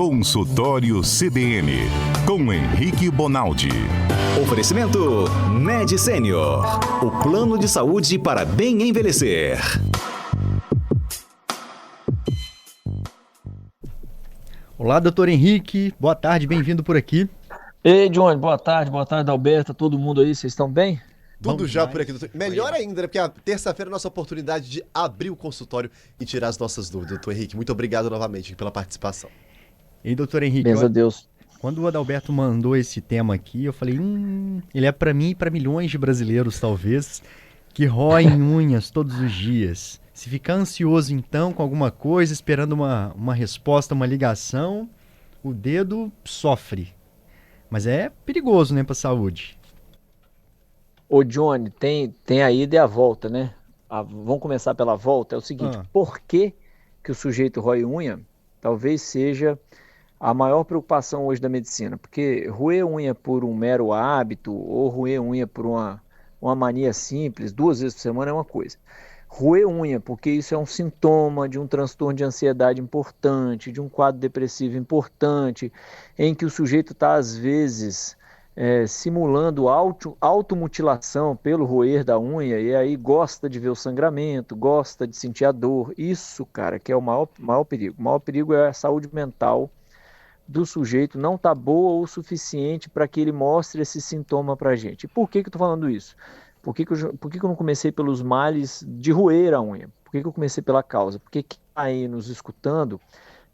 Consultório CBN, com Henrique Bonaldi. Oferecimento Med Senior, o plano de saúde para bem envelhecer. Olá, doutor Henrique, boa tarde, bem-vindo por aqui. Ei, Johnny, boa tarde, Alberto, todo mundo aí, vocês estão bem? Tudo já por aqui, doutor. Melhor ainda, né? Porque a terça-feira é a nossa oportunidade de abrir o consultório e tirar as nossas dúvidas. Doutor Henrique, muito obrigado novamente pela participação. E doutor Henrique, Benza a Deus. Quando o Adalberto mandou esse tema aqui, eu falei, ele é para mim e para milhões de brasileiros, talvez, que roem unhas todos os dias. Se ficar ansioso, então, com alguma coisa, esperando uma resposta, uma ligação, o dedo sofre. Mas é perigoso, né, para a saúde. Ô, Johnny, tem a ida e a volta, né? Vamos começar pela volta. É o seguinte, por que o sujeito rói unha talvez seja a maior preocupação hoje da medicina? Porque roer unha por um mero hábito ou roer unha por uma mania simples, 2 vezes por semana é uma coisa. Roer unha porque isso é um sintoma de um transtorno de ansiedade importante, de um quadro depressivo importante, em que o sujeito está, às vezes, simulando automutilação pelo roer da unha, e aí gosta de ver o sangramento, gosta de sentir a dor. Isso, cara, que é o maior perigo. O maior perigo é a saúde mental do sujeito não tá boa o suficiente para que ele mostre esse sintoma para a gente. E por que eu estou falando isso? Por que eu não comecei pelos males de roer a unha? Por que eu comecei pela causa? Porque quem está aí nos escutando,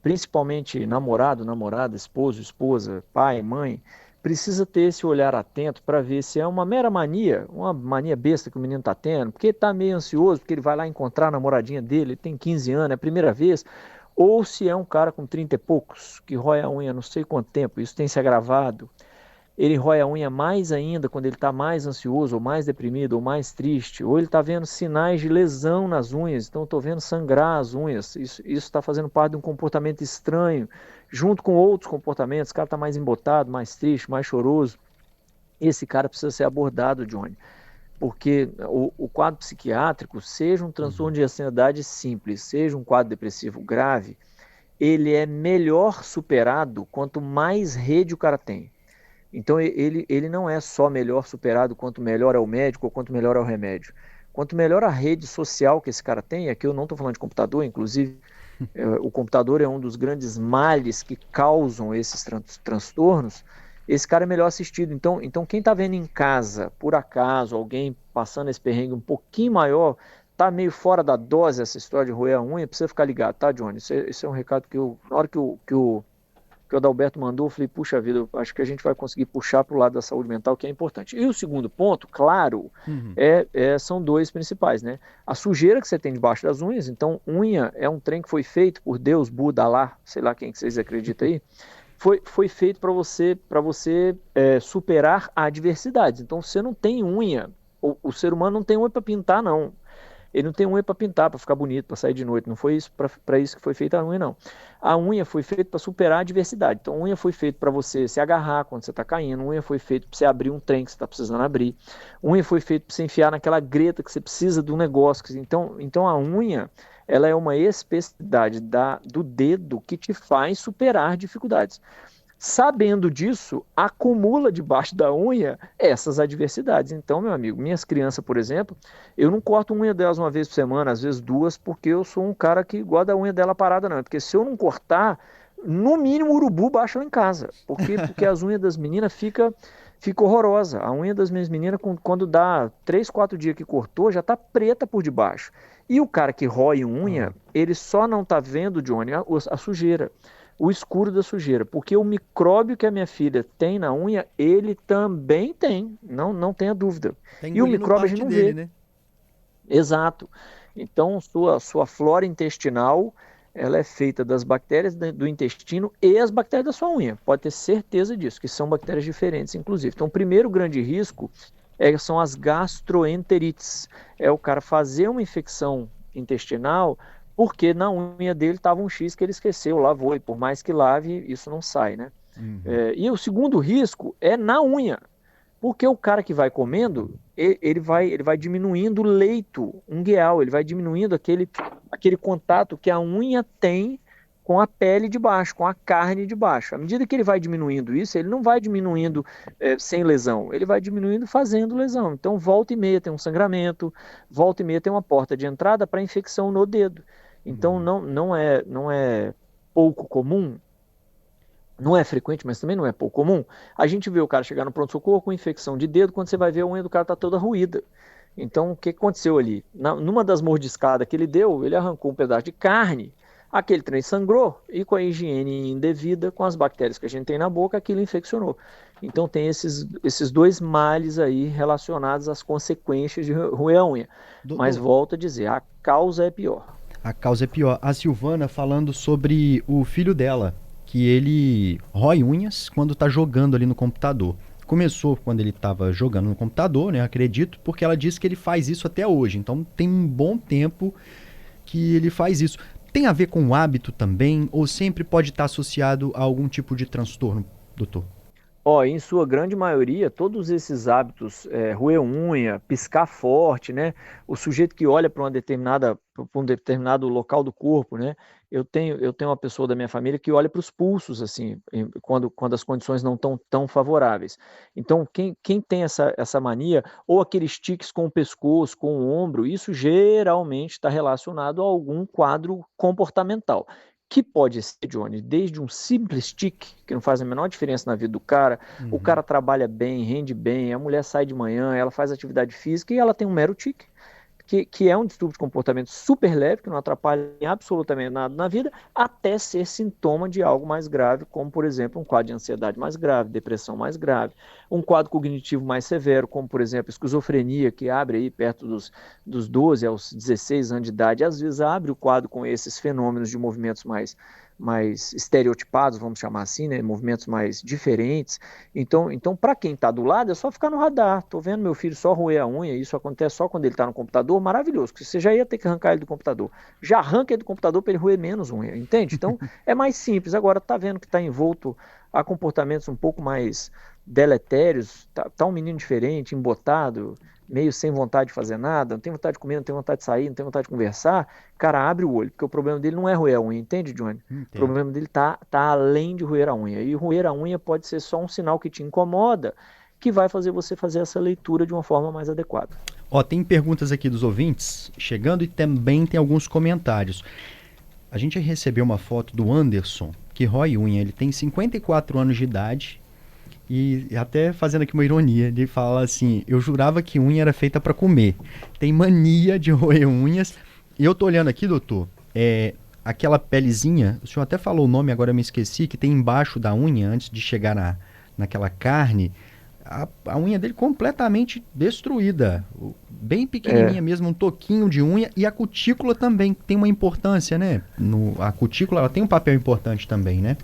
principalmente namorado, namorada, esposo, esposa, pai, mãe, precisa ter esse olhar atento para ver se é uma mera mania, uma mania besta que o menino está tendo, porque ele está meio ansioso, porque ele vai lá encontrar a namoradinha dele, ele tem 15 anos, é a primeira vez, ou se é um cara com 30 e poucos, que rói a unha não sei quanto tempo, isso tem se agravado. Ele rói a unha mais ainda quando ele está mais ansioso, ou mais deprimido, ou mais triste, ou ele está vendo sinais de lesão nas unhas, então estou vendo sangrar as unhas, isso está fazendo parte de um comportamento estranho, junto com outros comportamentos, o cara está mais embotado, mais triste, mais choroso. Esse cara precisa ser abordado, Johnny, porque o quadro psiquiátrico, seja um transtorno de ansiedade simples, seja um quadro depressivo grave, ele é melhor superado quanto mais rede o cara tem. Então ele não é só melhor superado quanto melhor é o médico ou quanto melhor é o remédio. Quanto melhor a rede social que esse cara tem, aqui eu não estou falando de computador, inclusive o computador é um dos grandes males que causam esses transtornos, esse cara é melhor assistido. Então quem está vendo em casa, por acaso, alguém passando esse perrengue um pouquinho maior, está meio fora da dose essa história de roer a unha, precisa ficar ligado, tá, Johnny? Esse é um recado que na hora que o Adalberto mandou, eu falei, puxa vida, eu acho que a gente vai conseguir puxar para o lado da saúde mental, que é importante. E o segundo ponto, claro, são 2 principais, né? A sujeira que você tem debaixo das unhas, então unha é um trem que foi feito por Deus, Buda, Alá, sei lá quem que vocês acreditam aí, foi feito para você superar adversidades. Então você não tem unha, o ser humano não tem unha para pintar, não. Ele não tem unha para pintar, para ficar bonito, para sair de noite. Não foi isso para isso que foi feita a unha, não. A unha foi feita para superar a adversidade. Então, a unha foi feita para você se agarrar quando você está caindo. A unha foi feita para você abrir um trem que você está precisando abrir. A unha foi feita para você enfiar naquela greta que você precisa do negócio. Então a unha, ela é uma especificidade do dedo que te faz superar dificuldades. Sabendo disso, acumula debaixo da unha essas adversidades. Então, meu amigo, minhas crianças, por exemplo, eu não corto a unha delas 1 vez por semana, às vezes 2, porque eu sou um cara que guarda a unha dela parada, não. Porque se eu não cortar, no mínimo o urubu baixa lá em casa. Porque as unhas das meninas fica horrorosa. A unha das minhas meninas, quando dá 3, 4 dias que cortou, já tá preta por debaixo. E o cara que rói unha, ele só não tá vendo, Johnny, a sujeira. O escuro da sujeira, porque o micróbio que a minha filha tem na unha, ele também tem, não tenha dúvida. E o micróbio a gente não vê. Né? Exato. Então, sua flora intestinal, ela é feita das bactérias do intestino e as bactérias da sua unha. Pode ter certeza disso, que são bactérias diferentes, inclusive. Então, o primeiro grande risco são as gastroenterites. É o cara fazer uma infecção intestinal porque na unha dele estava um X que ele esqueceu, lavou, e por mais que lave, isso não sai, né? E o segundo risco é na unha, porque o cara que vai comendo, ele vai diminuindo o leito ungueal, ele vai diminuindo aquele contato que a unha tem com a pele de baixo, com a carne de baixo. À medida que ele vai diminuindo isso, ele não vai diminuindo sem lesão, ele vai diminuindo fazendo lesão. Então, volta e meia tem um sangramento, volta e meia tem uma porta de entrada para infecção no dedo. Então, não é pouco comum, não é frequente, mas também não é pouco comum, a gente vê o cara chegar no pronto-socorro com infecção de dedo, quando você vai ver a unha do cara está toda ruída. Então, o que aconteceu ali? Numa das mordiscadas que ele deu, ele arrancou um pedaço de carne, aquele trem sangrou, e com a higiene indevida, com as bactérias que a gente tem na boca, aquilo infeccionou. Então tem esses dois males aí relacionados às consequências de roer a unha. Mas volto a dizer, a causa é pior. A causa é pior. A Silvana falando sobre o filho dela, que ele rói unhas quando está jogando ali no computador. Começou quando ele estava jogando no computador, né? Acredito, porque ela disse que ele faz isso até hoje. Então tem um bom tempo que ele faz isso. Tem a ver com o hábito também, ou sempre pode estar associado a algum tipo de transtorno, doutor? Em sua grande maioria, todos esses hábitos, roer unha, piscar forte, né? O sujeito que olha para um determinado local do corpo, né? Eu tenho uma pessoa da minha família que olha para os pulsos, assim, quando as condições não estão tão favoráveis. Então, quem tem essa mania, ou aqueles tiques com o pescoço, com o ombro, isso geralmente está relacionado a algum quadro comportamental. Que pode ser, Johnny, desde um simples tique, que não faz a menor diferença na vida do cara, o cara trabalha bem, rende bem, a mulher sai de manhã, ela faz atividade física e ela tem um mero tique, que é um distúrbio de comportamento super leve, que não atrapalha em absolutamente nada na vida, até ser sintoma de algo mais grave, como, por exemplo, um quadro de ansiedade mais grave, depressão mais grave, um quadro cognitivo mais severo, como, por exemplo, esquizofrenia, que abre aí perto dos 12 aos 16 anos de idade, às vezes abre o quadro com esses fenômenos de movimentos mais estereotipados, vamos chamar assim, né? Movimentos mais diferentes. Então para quem está do lado, é só ficar no radar. Estou vendo meu filho só roer a unha, isso acontece só quando ele está no computador, maravilhoso, porque você já ia ter que arrancar ele do computador. Já arranca ele do computador para ele roer menos unha, entende? Então é mais simples. Agora, está vendo que está envolto a comportamentos um pouco mais deletérios, tá um menino diferente, embotado, meio sem vontade de fazer nada, não tem vontade de comer, não tem vontade de sair, não tem vontade de conversar, cara, abre o olho, porque o problema dele não é roer a unha, entende, Johnny? Entendo. O problema dele tá além de roer a unha, e roer a unha pode ser só um sinal que te incomoda, que vai fazer você fazer essa leitura de uma forma mais adequada. Tem perguntas aqui dos ouvintes chegando e também tem alguns comentários. A gente recebeu uma foto do Anderson, que rói unha, ele tem 54 anos de idade, e até fazendo aqui uma ironia, ele fala assim, eu jurava que unha era feita para comer. Tem mania de roer unhas. E eu tô olhando aqui, doutor, aquela pelezinha, o senhor até falou o nome, agora eu me esqueci, que tem embaixo da unha, antes de chegar naquela carne, a unha dele completamente destruída. Bem pequenininha mesmo, um toquinho de unha. E a cutícula também tem uma importância, né? A cutícula ela tem um papel importante também, né?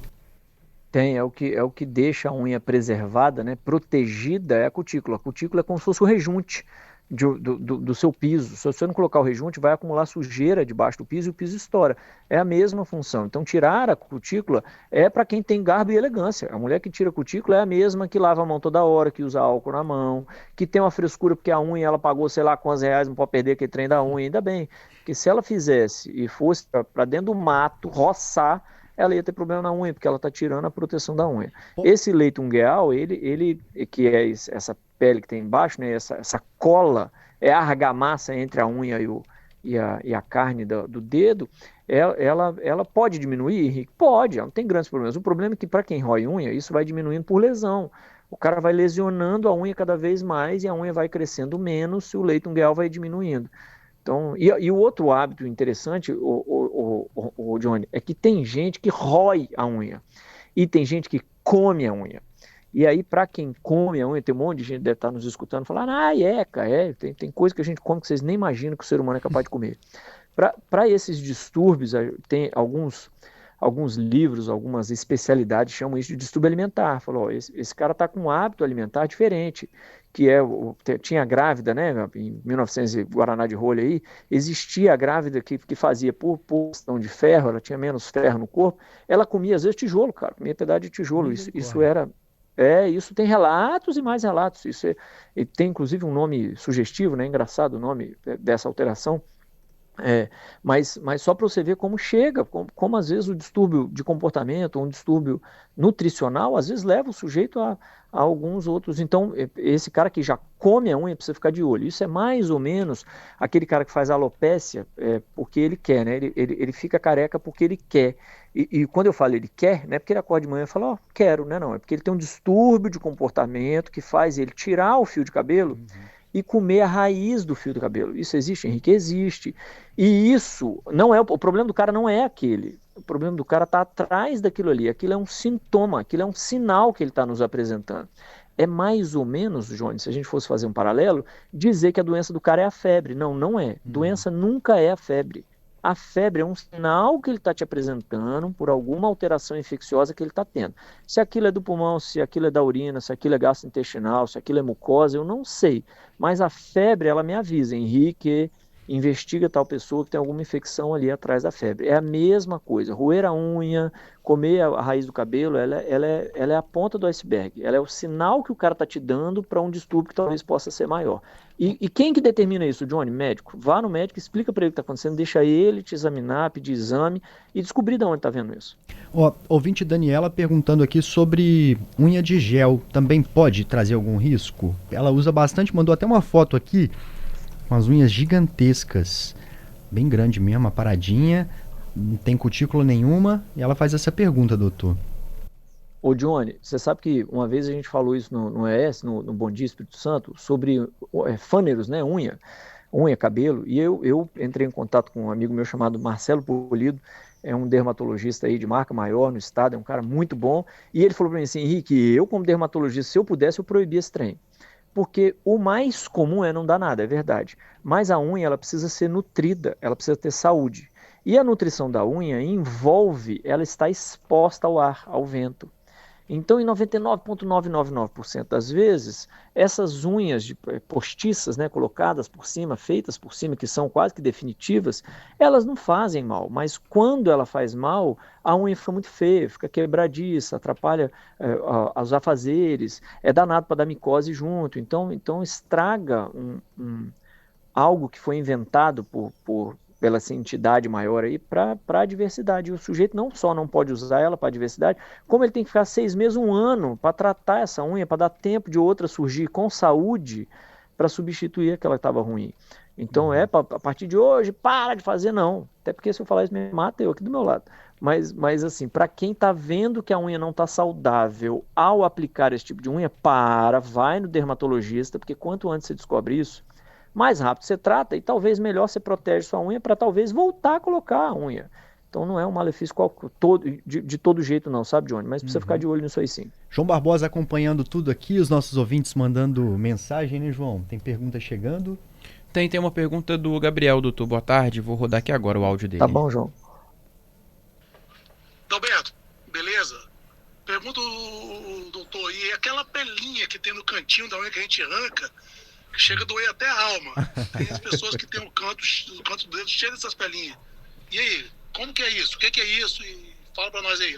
Tem, é o que deixa a unha preservada, né, protegida, é a cutícula. A cutícula é como se fosse o rejunte do seu piso. Se você não colocar o rejunte, vai acumular sujeira debaixo do piso e o piso estoura. É a mesma função. Então, tirar a cutícula é para quem tem garbo e elegância. A mulher que tira a cutícula é a mesma que lava a mão toda hora, que usa álcool na mão, que tem uma frescura porque a unha ela pagou sei lá quantos reais, não pode perder aquele trem da unha. Ainda bem, porque se ela fizesse e fosse para dentro do mato, roçar, ela ia ter problema na unha, porque ela está tirando a proteção da unha. Esse leite ungueal, ele que é essa pele que tem embaixo, né, essa cola, é a argamassa entre a unha e a carne do dedo, ela pode diminuir, Henrique? Pode, ela não tem grandes problemas. O problema é que para quem rói unha, isso vai diminuindo por lesão. O cara vai lesionando a unha cada vez mais e a unha vai crescendo menos se o leite ungueal vai diminuindo. Então, e o outro hábito interessante, o Johnny, é que tem gente que rói a unha e tem gente que come a unha. E aí, para quem come a unha, tem um monte de gente que deve estar nos escutando falando, tem coisa que a gente come que vocês nem imaginam que o ser humano é capaz de comer. Para esses distúrbios, tem alguns livros, algumas especialidades chamam isso de distúrbio alimentar. Falou, esse cara está com um hábito alimentar diferente, que tinha a grávida, né, em 1900 Guaraná de rolha aí, existia a grávida que fazia por questão de ferro, ela tinha menos ferro no corpo, ela comia às vezes tijolo, cara, comia pedaço de tijolo, isso tem relatos e mais relatos, e tem inclusive um nome sugestivo, né, engraçado o nome dessa alteração, Mas só para você ver como chega, como às vezes o distúrbio de comportamento, um distúrbio nutricional, às vezes leva o sujeito a alguns outros. Então, esse cara que já come a unha precisa ficar de olho. Isso é mais ou menos aquele cara que faz alopécia porque ele quer, né? Ele fica careca porque ele quer. E quando eu falo ele quer, não é porque ele acorda de manhã e fala, quero, né? Não, é porque ele tem um distúrbio de comportamento que faz ele tirar o fio de cabelo e comer a raiz do fio do cabelo. Isso existe, Henrique? Existe. E isso não é o problema do cara, não é aquele. O problema do cara está atrás daquilo ali. Aquilo é um sintoma, aquilo é um sinal que ele está nos apresentando. É mais ou menos, Jones, se a gente fosse fazer um paralelo, dizer que a doença do cara é a febre. Não, não é. Doença nunca é a febre. A febre é um sinal que ele está te apresentando por alguma alteração infecciosa que ele está tendo. Se aquilo é do pulmão, se aquilo é da urina, se aquilo é gastrointestinal, se aquilo é mucosa, eu não sei. Mas a febre, ela me avisa, Henrique, investiga tal pessoa que tem alguma infecção ali atrás da febre. É a mesma coisa. Roer a unha, comer a raiz do cabelo, ela é a ponta do iceberg. Ela é o sinal que o cara está te dando para um distúrbio que talvez possa ser maior. E quem que determina isso, Johnny? Médico. Vá no médico, explica para ele o que está acontecendo, deixa ele te examinar, pedir exame e descobrir de onde está vendo isso. Ouvinte Daniela perguntando aqui sobre unha de gel. Também pode trazer algum risco? Ela usa bastante, mandou até uma foto aqui com as unhas gigantescas, bem grande mesmo, uma paradinha, não tem cutícula nenhuma, e ela faz essa pergunta, doutor. Ô Johnny, você sabe que uma vez a gente falou isso no ES, no Bom Dia Espírito Santo, sobre fâneros, né, unha, cabelo, e eu entrei em contato com um amigo meu chamado Marcelo Polido, é um dermatologista aí de marca maior no estado, é um cara muito bom, e ele falou para mim assim, Henrique, eu como dermatologista, se eu pudesse, eu proibia esse trem. Porque o mais comum é não dar nada, é verdade. Mas a unha, ela precisa ser nutrida, ela precisa ter saúde. E a nutrição da unha envolve, ela está exposta ao ar, ao vento. Então, em 99,999% das vezes, essas unhas postiças, né, colocadas por cima, feitas por cima, que são quase que definitivas, elas não fazem mal. Mas quando ela faz mal, a unha fica muito feia, fica quebradiça, atrapalha os afazeres, é danado para dar micose junto. Então estraga algo que foi inventado pela essa entidade maior aí para a diversidade. E o sujeito não só não pode usar ela para a diversidade, como ele tem que ficar 6 meses, 1 ano para tratar essa unha, para dar tempo de outra surgir com saúde para substituir aquela que estava ruim. Então a partir de hoje, para de fazer, não. Até porque se eu falar isso, me mata eu aqui do meu lado. Mas assim, para quem está vendo que a unha não está saudável ao aplicar esse tipo de unha, vai no dermatologista, porque quanto antes você descobre isso, mais rápido você trata e talvez melhor você protege sua unha para talvez voltar a colocar a unha. Então não é um malefício de todo jeito não, sabe, Johnny? Mas precisa ficar de olho nisso aí sim. João Barbosa acompanhando tudo aqui, os nossos ouvintes mandando mensagem, né, João? Tem pergunta chegando? Tem uma pergunta do Gabriel, doutor. Boa tarde, vou rodar aqui agora o áudio dele. Tá bom, João. Alberto, beleza? Pergunta doutor, e aquela pelinha que tem no cantinho da unha que a gente arranca, que chega a doer até a alma. Tem as pessoas que tem o canto do dedo cheio dessas pelinhas. E aí, como que é isso? O que é isso? E fala pra nós aí.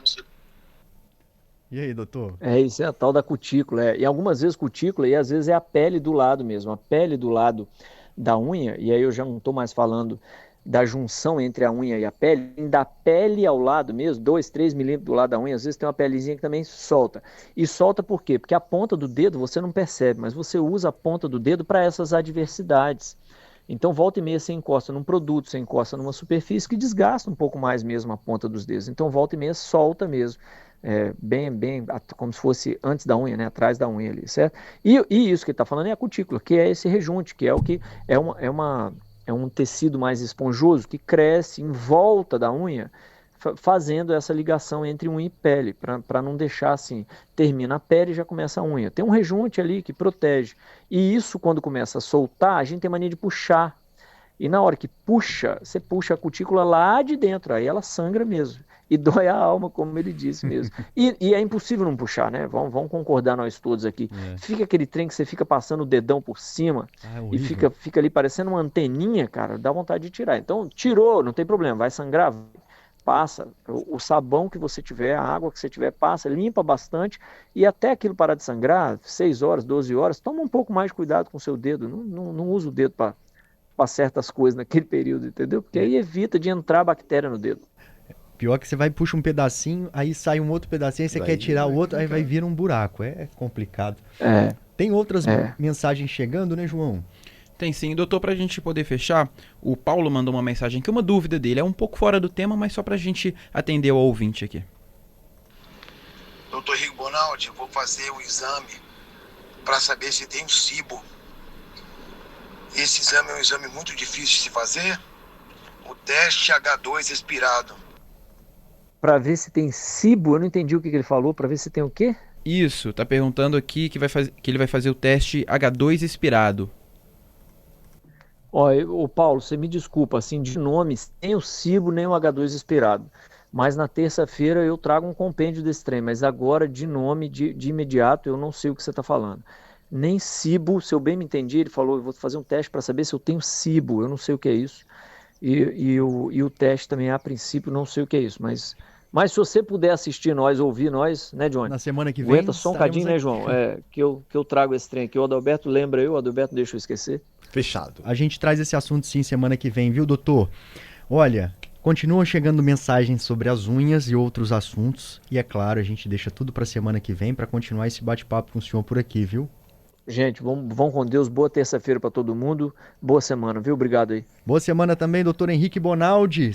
E aí, doutor? Isso é a tal da cutícula. E algumas vezes cutícula, e às vezes é a pele do lado mesmo. A pele do lado da unha, e aí eu já não estou mais falando da junção entre a unha e a pele, da pele ao lado mesmo, 2, 3 milímetros do lado da unha, às vezes tem uma pelezinha que também solta. E solta por quê? Porque a ponta do dedo você não percebe, mas você usa a ponta do dedo para essas adversidades. Então, volta e meia você encosta num produto, você encosta numa superfície que desgasta um pouco mais mesmo a ponta dos dedos. Então, volta e meia solta mesmo, bem, como se fosse antes da unha, né? Atrás da unha ali, certo? E isso que ele está falando é a cutícula, que é esse rejunte, que é o que é um tecido mais esponjoso que cresce em volta da unha, fazendo essa ligação entre unha e pele, para não deixar assim, termina a pele e já começa a unha. Tem um rejunte ali que protege. E isso, quando começa a soltar, a gente tem mania de puxar. E na hora que puxa, você puxa a cutícula lá de dentro, aí ela sangra mesmo. E dói a alma, como ele disse mesmo. E é impossível não puxar, né? Vamos concordar nós todos aqui. Fica aquele trem que você fica passando o dedão por cima e fica ali parecendo uma anteninha, cara, dá vontade de tirar. Então, tirou, não tem problema, vai sangrar, passa. O sabão que você tiver, a água que você tiver, passa, limpa bastante e até aquilo parar de sangrar, 6 horas, 12 horas, toma um pouco mais de cuidado com o seu dedo. Não usa o dedo para para certas coisas naquele período, entendeu? Porque aí evita de entrar bactéria no dedo. Pior que você vai e puxa um pedacinho, aí sai um outro pedacinho, aí você quer tirar o outro, aí vai vir um buraco. É complicado. Tem outras mensagens chegando, né, João? Tem sim, doutor, pra gente poder fechar, o Paulo mandou uma mensagem aqui, uma dúvida dele, é um pouco fora do tema, mas só pra gente atender o ouvinte aqui. Doutor Henrique Bonaldi, eu vou fazer o exame para saber se tem um SIBO. Esse exame é um exame muito difícil de se fazer. O teste H2 expirado. Para ver se tem SIBO, eu não entendi o que ele falou, para ver se tem o quê? Isso, tá perguntando aqui que ele vai fazer o teste H2 expirado. Ô Paulo, você me desculpa, assim, de nome, nem o SIBO, nem o H2 expirado. Mas na terça-feira eu trago um compêndio desse trem, mas agora, de nome, de imediato, eu não sei o que você está falando. Nem SIBO, se eu bem me entendi, ele falou, eu vou fazer um teste para saber se eu tenho SIBO, eu não sei o que é isso. E o teste também, a princípio, não sei o que é isso, mas se você puder assistir nós, ouvir nós, né, Johnny? Na semana que vem. Aguenta só um cadinho, né, João? Que eu trago esse trem aqui. O Adalberto lembra eu, o Adalberto deixa eu esquecer. Fechado. A gente traz esse assunto sim semana que vem, viu, doutor? Olha, continuam chegando mensagens sobre as unhas e outros assuntos. E é claro, a gente deixa tudo para semana que vem para continuar esse bate-papo com o senhor por aqui, viu? Gente, vão com Deus. Boa terça-feira para todo mundo. Boa semana, viu? Obrigado aí. Boa semana também, doutor Henrique Bonaldi.